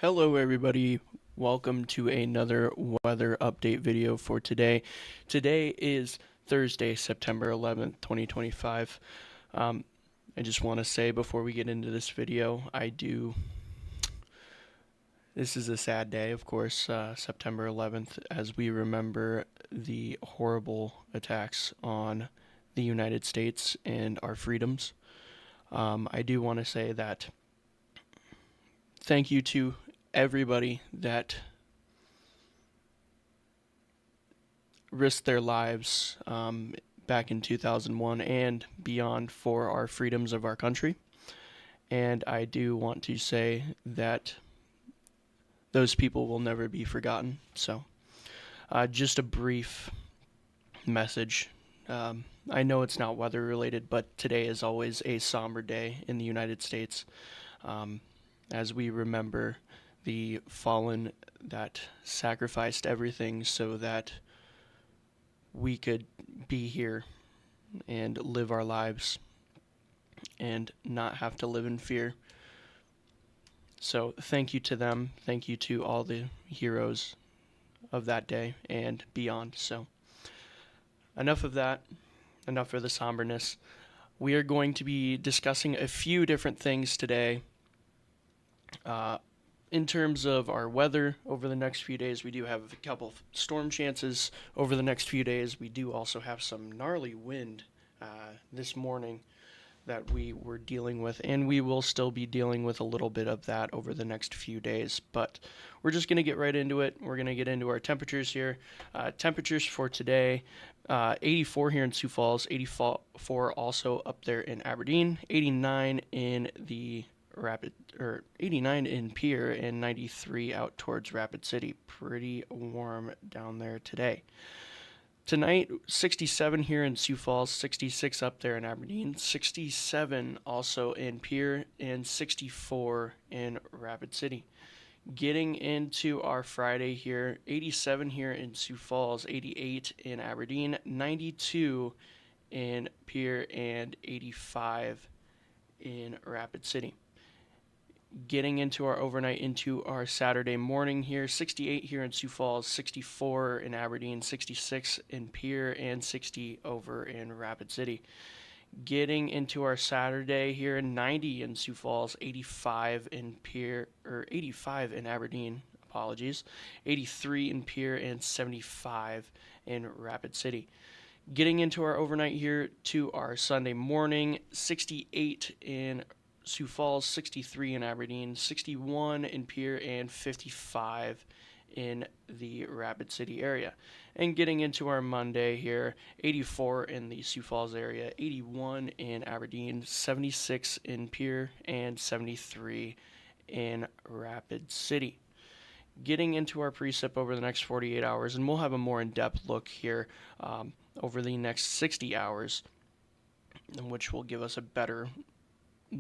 Hello everybody, welcome to another weather update video for today. Today is Thursday, September 11th, 2025. I just want to say before we get into this video, this is a sad day, of course, September 11th, as we remember the horrible attacks on the United States and our freedoms. I do want to say that thank you to everybody that risked their lives back in 2001 and beyond for our freedoms of our country. And I do want to say that those people will never be forgotten. So, just a brief message. I know it's not weather related, but today is always a somber day in the United States as we remember the fallen that sacrificed everything so that we could be here and live our lives and not have to live in fear. So thank you to them. Thank you to all the heroes of that day and beyond. So enough of that. Enough of the somberness. We are going to be discussing a few different things today. In terms of our weather over the next few days, we do have a couple of storm chances over the next few days. We do also have some gnarly wind this morning that we were dealing with, and we will still be dealing with a little bit of that over the next few days. But we're just going to get right into it. We're going to get into our temperatures here. Temperatures for today, 84 here in Sioux Falls, 84 also up there in Aberdeen, 89 in the 89 in Pierre, and 93 out towards Rapid City. Pretty warm down there today. Tonight, 67 here in Sioux Falls, 66 up there in Aberdeen, 67 also in Pierre, and 64 in Rapid City. Getting into our Friday here, 87 here in Sioux Falls, 88 in Aberdeen, 92 in Pierre, and 85 in Rapid City. Getting into our overnight into our Saturday morning here, 68 here in Sioux Falls, 64 in Aberdeen, 66 in Pierre, and 60 over in Rapid City. Getting into our Saturday here, 90 in Sioux Falls, 85 in Pierre, or 85 in Aberdeen, apologies, 83 in Pierre, and 75 in Rapid City. Getting into our overnight here to our Sunday morning, 68 in Sioux Falls, 63 in Aberdeen, 61 in Pierre, and 55 in the Rapid City area. And getting into our Monday here, 84 in the Sioux Falls area, 81 in Aberdeen, 76 in Pierre, and 73 in Rapid City. Getting into our precip over the next 48 hours, and we'll have a more in-depth look here over the next 60 hours, which will give us a better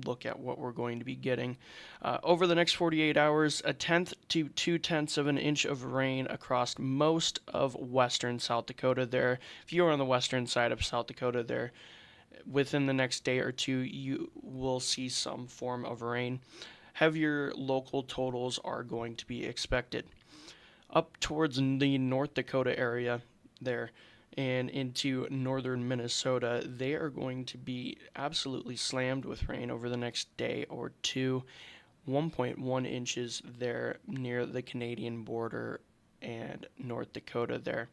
look at what we're going to be getting. Over the next 48 hours, 1/10 to 2/10 of an inch of rain across most of western South Dakota there. If you're on the western side of South Dakota there, within the next day or two, you will see some form of rain. Heavier local totals are going to be expected. Up towards the North Dakota area there, and into northern Minnesota, they are going to be absolutely slammed with rain over the next day or two. 1.1 inches there near the Canadian border and North Dakota there.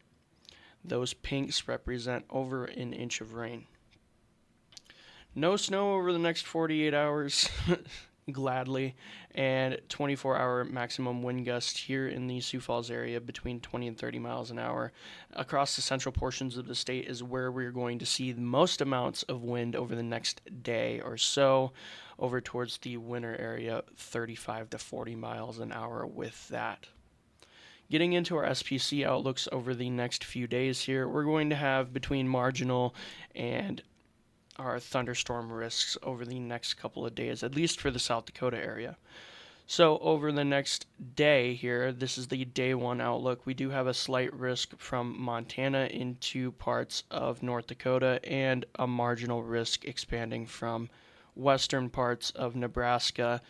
Those pinks represent over an inch of rain. No snow over the next 48 hours. Gladly, and 24-hour maximum wind gust here in the Sioux Falls area between 20 and 30 miles an hour. Across the central portions of the state is where we're going to see the most amounts of wind over the next day or so. Over towards the winter area, 35 to 40 miles an hour with that. Getting into our SPC outlooks over the next few days here, we're going to have between marginal and our thunderstorm risks over the next couple of days, at least for the South Dakota area. So over the next day here, this is the day one outlook. We do have a slight risk from Montana into parts of North Dakota and a marginal risk expanding from western parts of Nebraska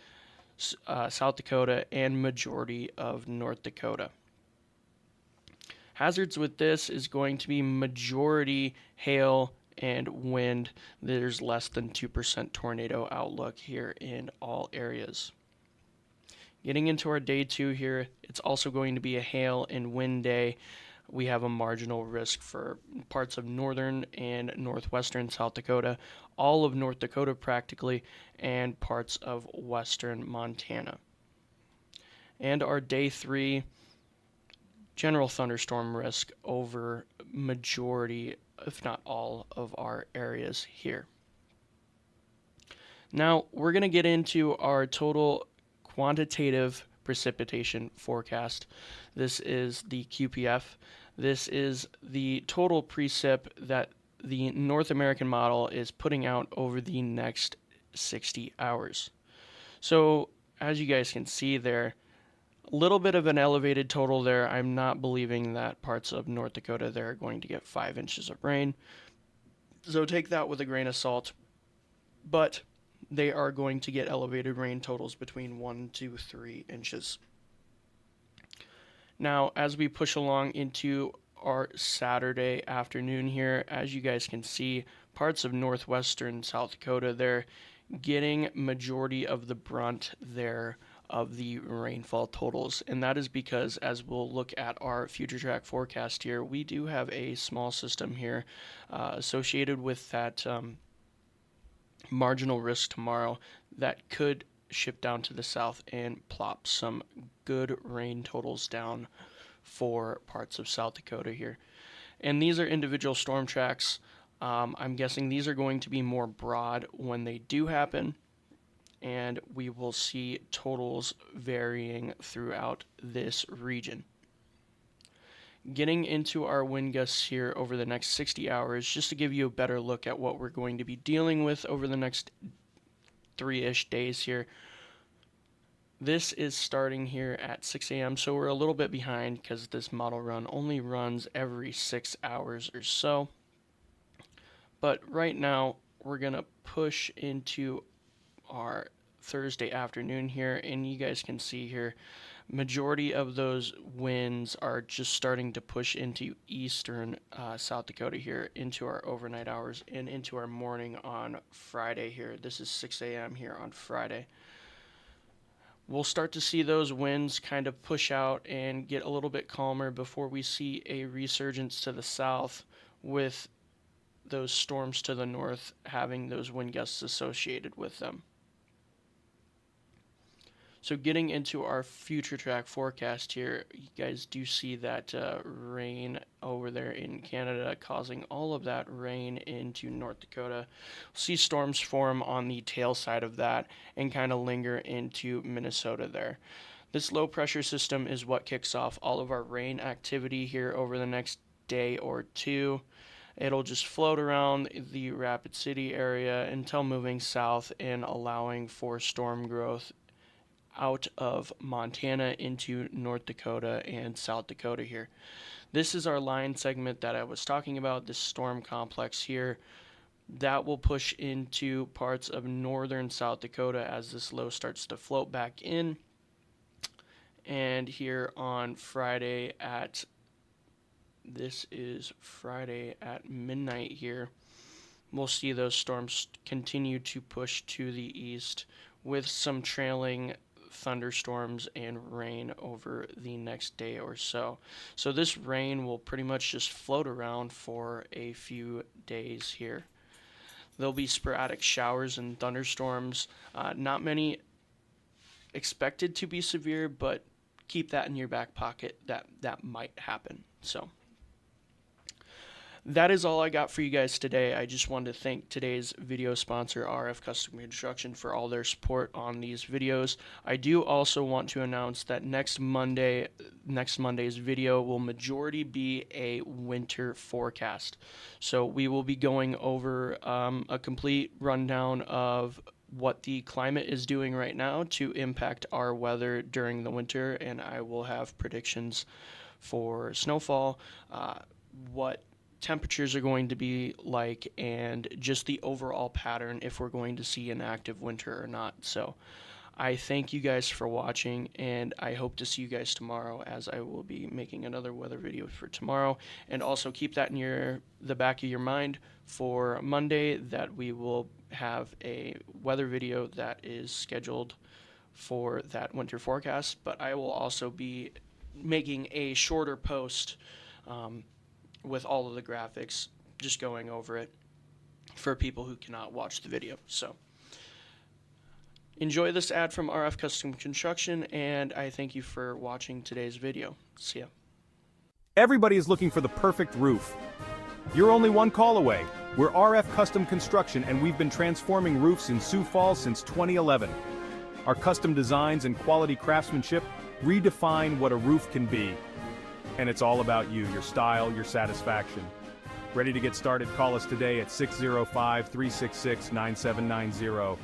South Dakota, and majority of North Dakota. Hazards with this is going to be majority hail and wind. There's less than 2% tornado outlook here in all areas. Getting into our day 2 here, it's also going to be a hail and wind day. We have a marginal risk for parts of northern and northwestern South Dakota, all of North Dakota practically, and parts of western Montana. And our day 3, general thunderstorm risk over majority, if not all, of our areas here. Now, we're going to get into our total quantitative precipitation forecast. This is the QPF. This is the total precip that the North American model is putting out over the next 60 hours. So, as you guys can see there, a little bit of an elevated total there. I'm not believing that parts of North Dakota there are going to get 5 inches of rain. So take that with a grain of salt. But they are going to get elevated rain totals between 1 to 3 inches. Now, as we push along into our Saturday afternoon here, as you guys can see, parts of northwestern South Dakota, they're getting majority of the brunt there of the rainfall totals. And that is because, as we'll look at our future track forecast here, we do have a small system here associated with that marginal risk tomorrow that could shift down to the south and plop some good rain totals down for parts of South Dakota here. And these are individual storm tracks. I'm guessing these are going to be more broad when they do happen, and we will see totals varying throughout this region. Getting into our wind gusts here over the next 60 hours, just to give you a better look at what we're going to be dealing with over the next 3-ish days here. This is starting here at 6 a.m., so we're a little bit behind because this model run only runs every 6 hours or so. But right now, we're going to push into our Thursday afternoon here, and you guys can see here, majority of those winds are just starting to push into eastern South Dakota here into our overnight hours and into our morning on Friday here. This is 6 a.m. here on Friday. We'll start to see those winds kind of push out and get a little bit calmer before we see a resurgence to the south, with those storms to the north having those wind gusts associated with them. So getting into our future track forecast here, you guys do see that rain over there in Canada causing all of that rain into North Dakota. We'll see storms form on the tail side of that and kind of linger into Minnesota there. This low pressure system is what kicks off all of our rain activity here over the next day or two. It'll just float around the Rapid City area until moving south and allowing for storm growth out of Montana into North Dakota and South Dakota here. This is our line segment that I was talking about, this storm complex here. That will push into parts of northern South Dakota as this low starts to float back in. And here on Friday this is Friday at midnight here, we'll see those storms continue to push to the east with some trailing thunderstorms and rain over the next day or so. So this rain will pretty much just float around for a few days here. There'll be sporadic showers and thunderstorms. Not many expected to be severe, but keep that in your back pocket. That might happen. So that is all I got for you guys today. I just wanted to thank today's video sponsor, RF Custom Construction, for all their support on these videos. I do also want to announce that next Monday's video will majority be a winter forecast. So we will be going over a complete rundown of what the climate is doing right now to impact our weather during the winter, and I will have predictions for snowfall, what temperatures are going to be like, and just the overall pattern if we're going to see an active winter or not. So I thank you guys for watching, and I hope to see you guys tomorrow, as I will be making another weather video for tomorrow. And also keep that in the back of your mind for Monday, that we will have a weather video that is scheduled for that winter forecast. But I will also be making a shorter post with all of the graphics, just going over it for people who cannot watch the video. So enjoy this ad from RF Custom Construction, and I thank you for watching today's video. See ya. Everybody is looking for the perfect roof. You're only one call away. We're RF Custom Construction, and we've been transforming roofs in Sioux Falls since 2011. Our custom designs and quality craftsmanship redefine what a roof can be. And it's all about you, your style, your satisfaction. Ready to get started? Call us today at 605-366-9790.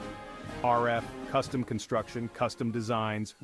RF Custom Construction, custom designs.